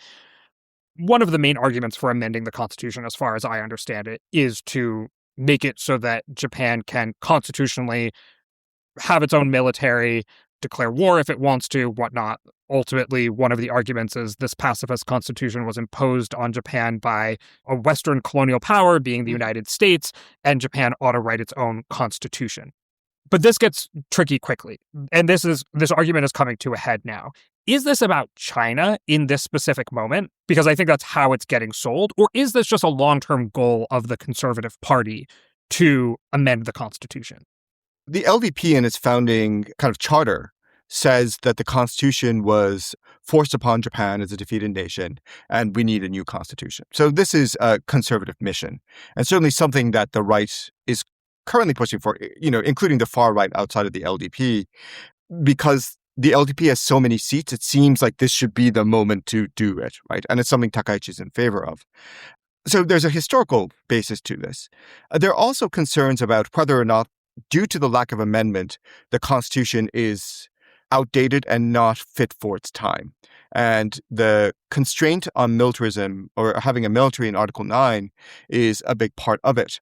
One of the main arguments for amending the Constitution, as far as I understand it, is to make it so that Japan can constitutionally have its own military, declare war if it wants to, whatnot. Ultimately, one of the arguments is this pacifist constitution was imposed on Japan by a Western colonial power, being the United States, and Japan ought to write its own constitution. But this gets tricky quickly, and this argument is coming to a head now. Is this about China in this specific moment? Because I think that's how it's getting sold. Or is this just a long-term goal of the Conservative Party to amend the Constitution? The LDP in its founding kind of charter says that the Constitution was forced upon Japan as a defeated nation, and we need a new Constitution. So this is a conservative mission, and certainly something that the right is currently pushing for, including the far right outside of the LDP, because the LDP has so many seats, it seems like this should be the moment to do it, right? And it's something Takichi is in favor of. So there's a historical basis to this. There are also concerns about whether or not, due to the lack of amendment, the Constitution is outdated and not fit for its time. And the constraint on militarism, or having a military in Article 9, is a big part of it.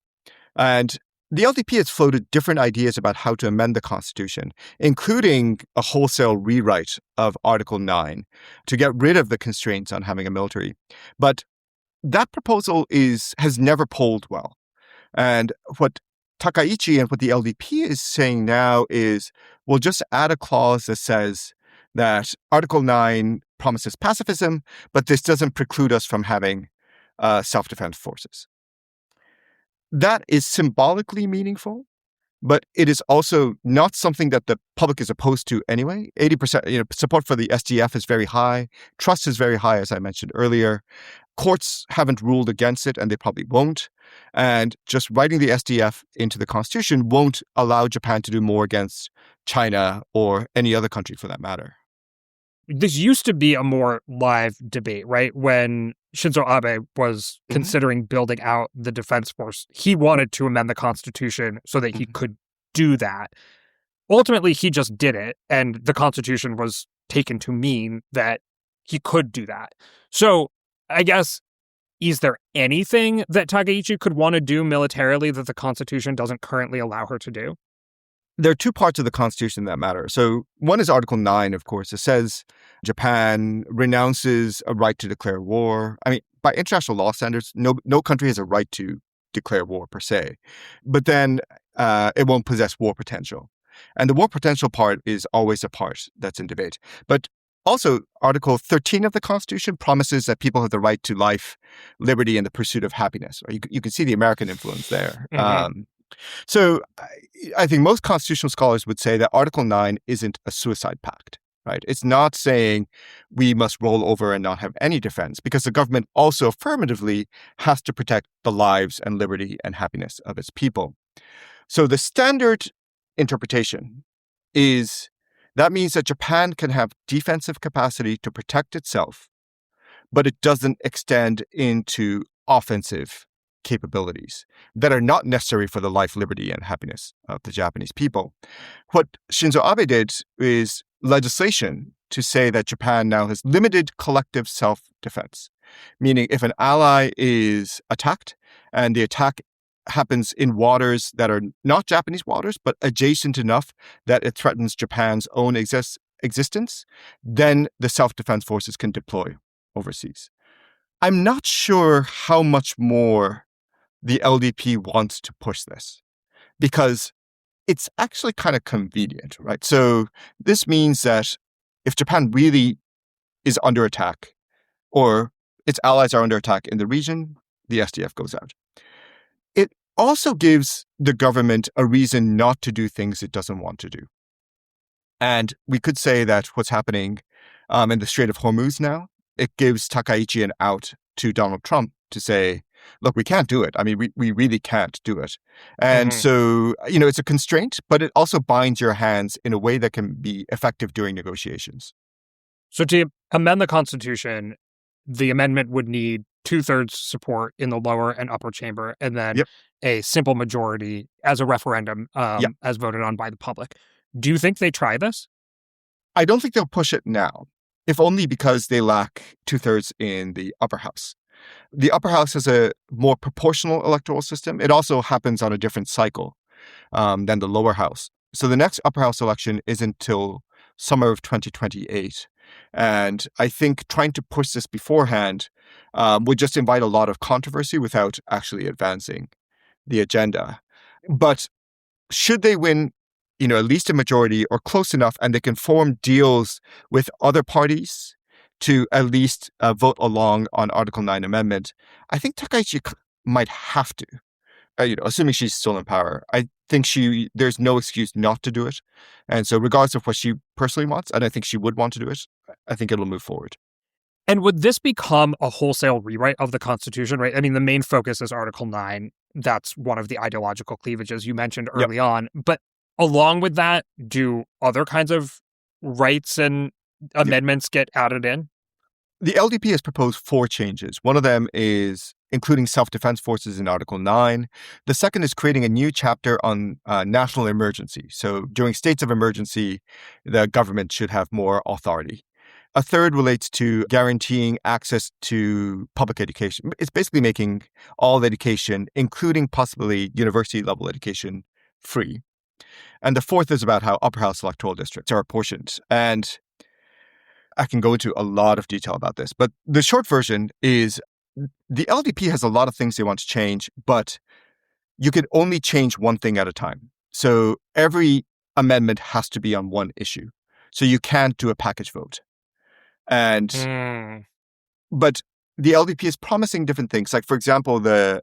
And the LDP has floated different ideas about how to amend the Constitution, including a wholesale rewrite of Article 9 to get rid of the constraints on having a military. But that proposal has never polled well. And what Takichi and what the LDP is saying now is, we'll just add a clause that says that Article 9 promises pacifism, but this doesn't preclude us from having self-defense forces. That is symbolically meaningful, but it is also not something that the public is opposed to anyway. 80%, support for the SDF is very high. Trust is very high, as I mentioned earlier. Courts haven't ruled against it, and they probably won't. And just writing the SDF into the Constitution won't allow Japan to do more against China or any other country for that matter. This used to be a more live debate, right? When Shinzo Abe was considering building out the defense force, he wanted to amend the Constitution so that he could do that. Ultimately, he just did it, and the Constitution was taken to mean that he could do that. So I guess, is there anything that Takichi could want to do militarily that the Constitution doesn't currently allow her to do? There are two parts of the Constitution that matter. So one is Article 9, of course. It says Japan renounces a right to declare war. I mean, by international law standards, no country has a right to declare war per se. But then it won't possess war potential. And the war potential part is always a part that's in debate. But also, Article 13 of the Constitution promises that people have the right to life, liberty, and the pursuit of happiness. You can see the American influence there. So I think most constitutional scholars would say that Article 9 isn't a suicide pact, right? It's not saying we must roll over and not have any defense, because the government also affirmatively has to protect the lives and liberty and happiness of its people. So the standard interpretation is that means that Japan can have defensive capacity to protect itself, but it doesn't extend into offensive capabilities that are not necessary for the life, liberty, and happiness of the Japanese people. What Shinzo Abe did is legislation to say that Japan now has limited collective self-defense, meaning if an ally is attacked and the attack happens in waters that are not Japanese waters, but adjacent enough that it threatens Japan's own existence, then the self-defense forces can deploy overseas. I'm not sure how much more the LDP wants to push this because it's actually kind of convenient, right? So this means that if Japan really is under attack or its allies are under attack in the region, the SDF goes out. It also gives the government a reason not to do things it doesn't want to do. And we could say that what's happening in the Strait of Hormuz now, it gives Takichi an out to Donald Trump to say, look, we can't do it. I mean, we really can't do it. And so, it's a constraint, but it also binds your hands in a way that can be effective during negotiations. So to amend the Constitution, the amendment would need 2/3 support in the lower and upper chamber, and then a simple majority as a referendum, as voted on by the public. Do you think they try this? I don't think they'll push it now, if only because they lack 2/3 in the upper house. The upper house has a more proportional electoral system. It also happens on a different cycle than the lower house. So the next upper house election isn't until summer of 2028. And I think trying to push this beforehand would just invite a lot of controversy without actually advancing the agenda. But should they win, at least a majority or close enough, and they can form deals with other parties to at least vote along on Article 9 amendment, I think Takichi might have to, assuming she's still in power. I think there's no excuse not to do it. And so regardless of what she personally wants, and I think she would want to do it, I think it'll move forward. And would this become a wholesale rewrite of the Constitution, right? I mean, the main focus is Article 9. That's one of the ideological cleavages you mentioned early on. But along with that, do other kinds of rights and amendments get added in? The LDP has proposed 4 changes. One of them is including self-defense forces in Article 9. The second is creating a new chapter on national emergency. So during states of emergency, the government should have more authority. A third relates to guaranteeing access to public education. It's basically making all education, including possibly university-level education, free. And the fourth is about how upper house electoral districts are apportioned. And I can go into a lot of detail about this, but the short version is the LDP has a lot of things they want to change, but you can only change one thing at a time. So every amendment has to be on one issue. So you can't do a package vote. But the LDP is promising different things. Like, for example, the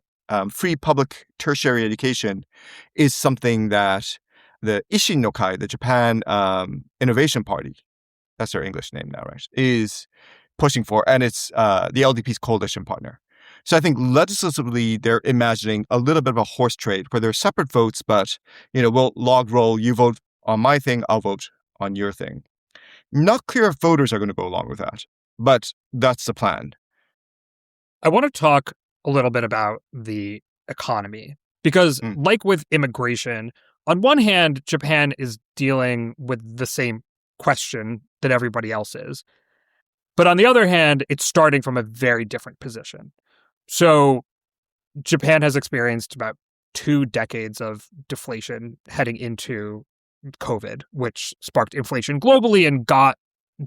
free public tertiary education is something that the Ishin no Kai, the Japan Innovation Party, that's their English name now, right, is pushing for. And it's the LDP's coalition partner. So I think legislatively, they're imagining a little bit of a horse trade where there are separate votes, but, we'll log roll, you vote on my thing, I'll vote on your thing. Not clear if voters are going to go along with that, but that's the plan. I want to talk a little bit about the economy, because like with immigration, on one hand, Japan is dealing with the same question that everybody else is. But on the other hand, it's starting from a very different position. So Japan has experienced about 2 decades of deflation heading into COVID, which sparked inflation globally and got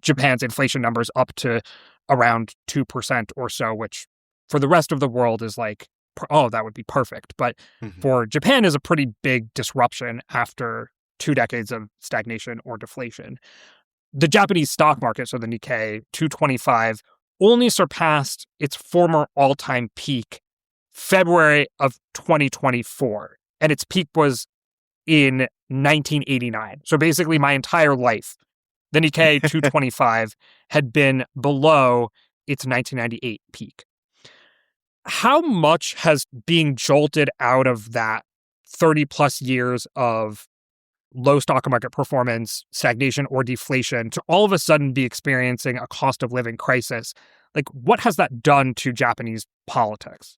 Japan's inflation numbers up to around 2% or so, which for the rest of the world is like, oh, that would be perfect. But for Japan is a pretty big disruption after 2 decades of stagnation or deflation. The Japanese stock market, so the Nikkei 225, only surpassed its former all-time peak February of 2024. And its peak was in 1989. So basically my entire life, the Nikkei 225 had been below its 1998 peak. How much has being jolted out of that 30 plus years of low stock market performance, stagnation, or deflation to all of a sudden be experiencing a cost of living crisis? Like, what has that done to Japanese politics?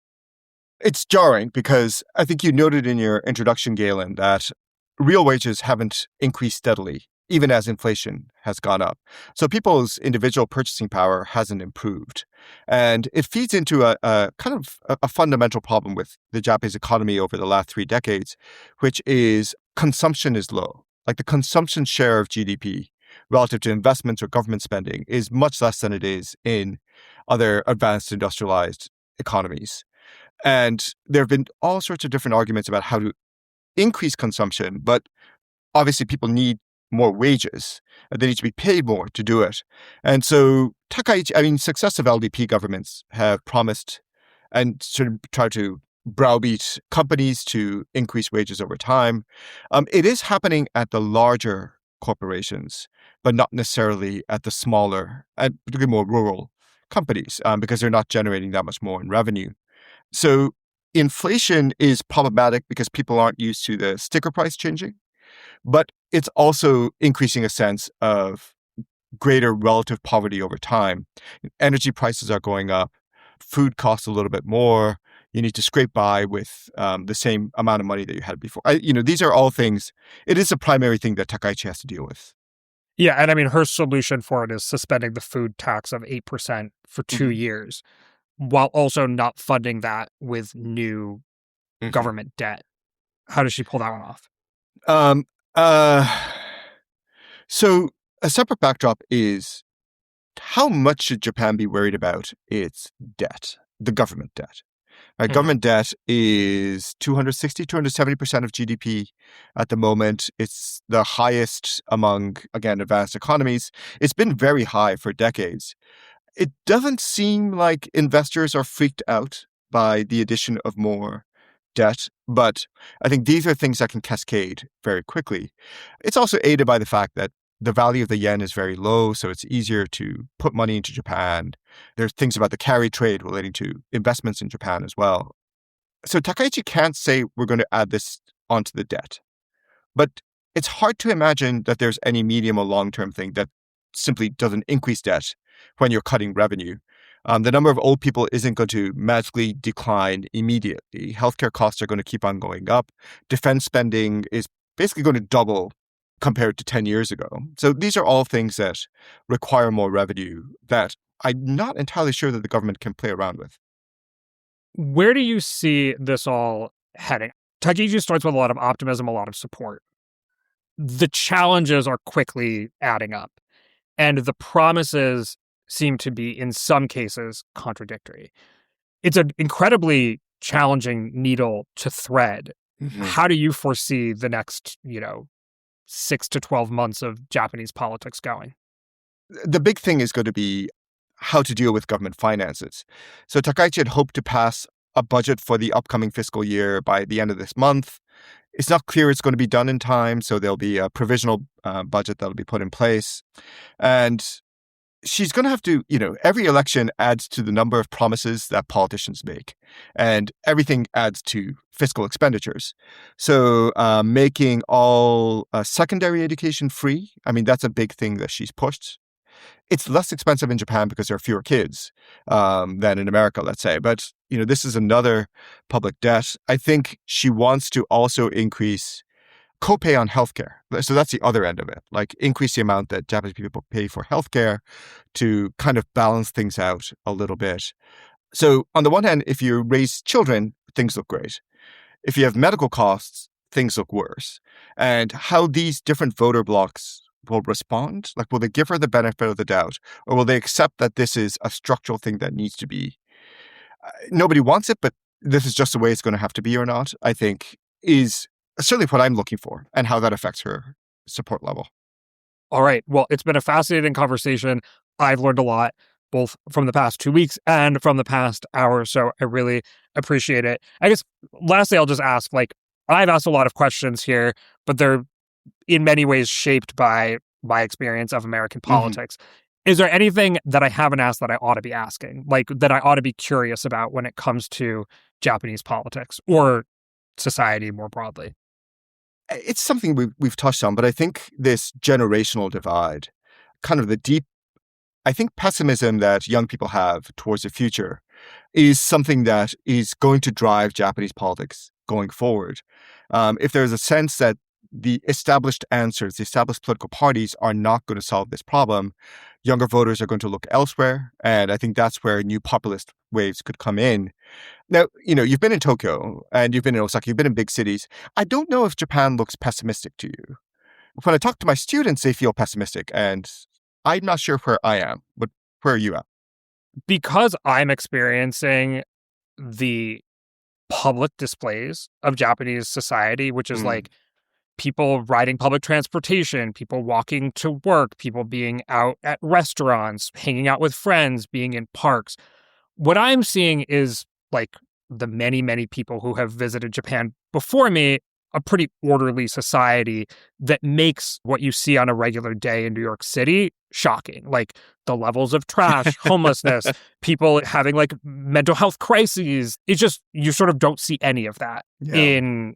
It's jarring because I think you noted in your introduction, Galen, that real wages haven't increased steadily, even as inflation has gone up. So people's individual purchasing power hasn't improved. And it feeds into a kind of a fundamental problem with the Japanese economy over the last 3 decades, which is consumption is low. Like the consumption share of GDP relative to investments or government spending is much less than it is in other advanced industrialized economies. And there have been all sorts of different arguments about how to increase consumption, but obviously people need more wages. They need to be paid more to do it. And so successive LDP governments have promised and sort of tried to browbeat companies to increase wages over time. It is happening at the larger corporations, but not necessarily at the smaller and particularly more rural companies, because they're not generating that much more in revenue. So inflation is problematic because people aren't used to the sticker price changing, but it's also increasing a sense of greater relative poverty over time. Energy prices are going up. Food costs a little bit more. You need to scrape by with the same amount of money that you had before. These are all things. It is a primary thing that Takichi has to deal with. Yeah, and I mean, her solution for it is suspending the food tax of 8% for 2 years, while also not funding that with new government debt. How does she pull that one off? So a separate backdrop is how much should Japan be worried about its debt, the government debt? Government debt is 270% of GDP at the moment. It's the highest among, again, advanced economies. It's been very high for decades. It doesn't seem like investors are freaked out by the addition of more debt, but I think these are things that can cascade very quickly. It's also aided by the fact that the value of the yen is very low, so it's easier to put money into Japan. There's things about the carry trade relating to investments in Japan as well. So Takichi can't say we're going to add this onto the debt. But it's hard to imagine that there's any medium or long-term thing that simply doesn't increase debt when you're cutting revenue. The number of old people isn't going to magically decline immediately. Healthcare costs are going to keep on going up. Defense spending is basically going to double compared to 10 years ago. So these are all things that require more revenue that I'm not entirely sure that the government can play around with. Where do you see this all heading? Takichi starts with a lot of optimism, a lot of support. The challenges are quickly adding up, and the promises seem to be, in some cases, contradictory. It's an incredibly challenging needle to thread. How do you foresee the next, 6 to 12 months of Japanese politics going? The big thing is going to be how to deal with government finances. So Takichi had hoped to pass a budget for the upcoming fiscal year by the end of this month. It's not clear it's going to be done in time, so there'll be a provisional budget that'll be put in place. And she's going to have to, every election adds to the number of promises that politicians make. And everything adds to fiscal expenditures. So making all secondary education free, that's a big thing that she's pushed. It's less expensive in Japan because there are fewer kids than in America, let's say. But, this is another public debt. I think she wants to also increase copay on healthcare. So that's the other end of it, like increase the amount that Japanese people pay for healthcare to kind of balance things out a little bit. So on the one hand, if you raise children, things look great. If you have medical costs, things look worse. And how these different voter blocs will respond, like will they give her the benefit of the doubt, or will they accept that this is a structural thing that needs to be? Nobody wants it, but this is just the way it's going to have to be or not, I think, is certainly what I'm looking for and how that affects her support level. All right. Well, it's been a fascinating conversation. I've learned a lot, both from the past 2 weeks and from the past hour. So I really appreciate it. I guess lastly, I'll just ask, I've asked a lot of questions here, but they're in many ways shaped by my experience of American politics. Is there anything that I haven't asked that I ought to be asking, that I ought to be curious about when it comes to Japanese politics or society more broadly? It's something we've touched on, but I think this generational divide, kind of the deep, I think, pessimism that young people have towards the future is something that is going to drive Japanese politics going forward. If there's a sense that the established answers, the established political parties are not going to solve this problem, younger voters are going to look elsewhere. And I think that's where new populist waves could come in. Now, you've been in Tokyo and you've been in Osaka, you've been in big cities. I don't know if Japan looks pessimistic to you. when I talk to my students, they feel pessimistic. And I'm not sure where I am, but where are you at? Because I'm experiencing the public displays of Japanese society, which is like people riding public transportation, people walking to work, people being out at restaurants, hanging out with friends, being in parks. What I'm seeing is like the many, many people who have visited Japan before me, a pretty orderly society that makes what you see on a regular day in New York City shocking. Like the levels of trash, homelessness, people having like mental health crises. It's just, you sort of don't see any of that in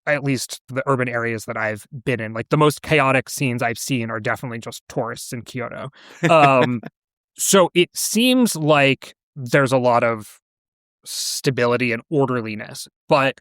at least the urban areas that I've been in. Like the most chaotic scenes I've seen are definitely just tourists in Kyoto. So it seems like there's a lot of stability and orderliness, but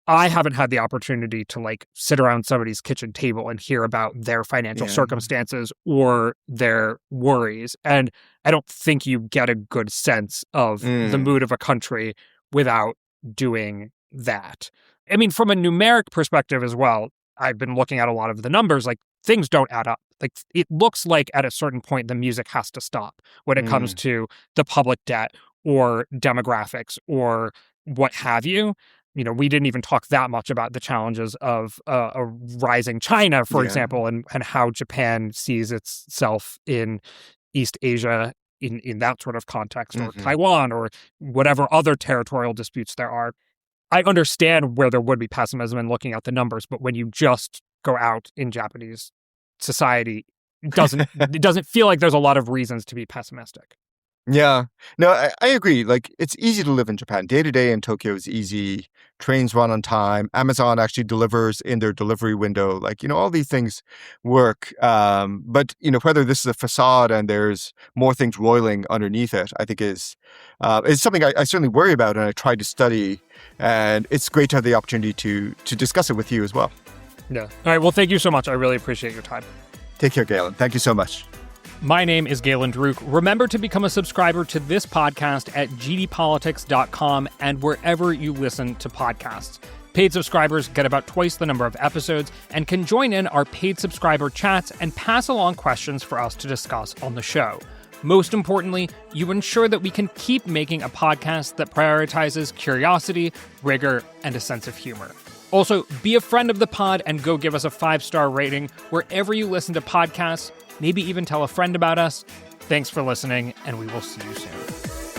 I haven't had the opportunity to like sit around somebody's kitchen table and hear about their financial circumstances or their worries. And I don't think you get a good sense of the mood of a country without doing that. I mean, from a numeric perspective as well, I've been looking at a lot of the numbers, like things don't add up. Like it looks like at a certain point, the music has to stop when it comes to the public debt or demographics or what have you. You know, we didn't even talk that much about the challenges of a rising China, for example, and how Japan sees itself in East Asia in that sort of context, or Taiwan, or whatever other territorial disputes there are. I understand where there would be pessimism in looking at the numbers, but when you just go out in Japanese society, it doesn't feel like there's a lot of reasons to be pessimistic. Yeah. No, I agree. Like, it's easy to live in Japan. Day to day in Tokyo is easy. Trains run on time. Amazon actually delivers in their delivery window. Like, all these things work. But, whether this is a facade and there's more things roiling underneath it, I think is something I certainly worry about and I try to study. And it's great to have the opportunity to discuss it with you as well. Yeah. All right. Well, thank you so much. I really appreciate your time. Take care, Galen. Thank you so much. My name is Galen Druk. Remember to become a subscriber to this podcast at gdpolitics.com and wherever you listen to podcasts. Paid subscribers get about twice the number of episodes and can join in our paid subscriber chats and pass along questions for us to discuss on the show. Most importantly, you ensure that we can keep making a podcast that prioritizes curiosity, rigor, and a sense of humor. Also, be a friend of the pod and go give us a 5-star rating wherever you listen to podcasts. Maybe even tell a friend about us. Thanks for listening, and we will see you soon.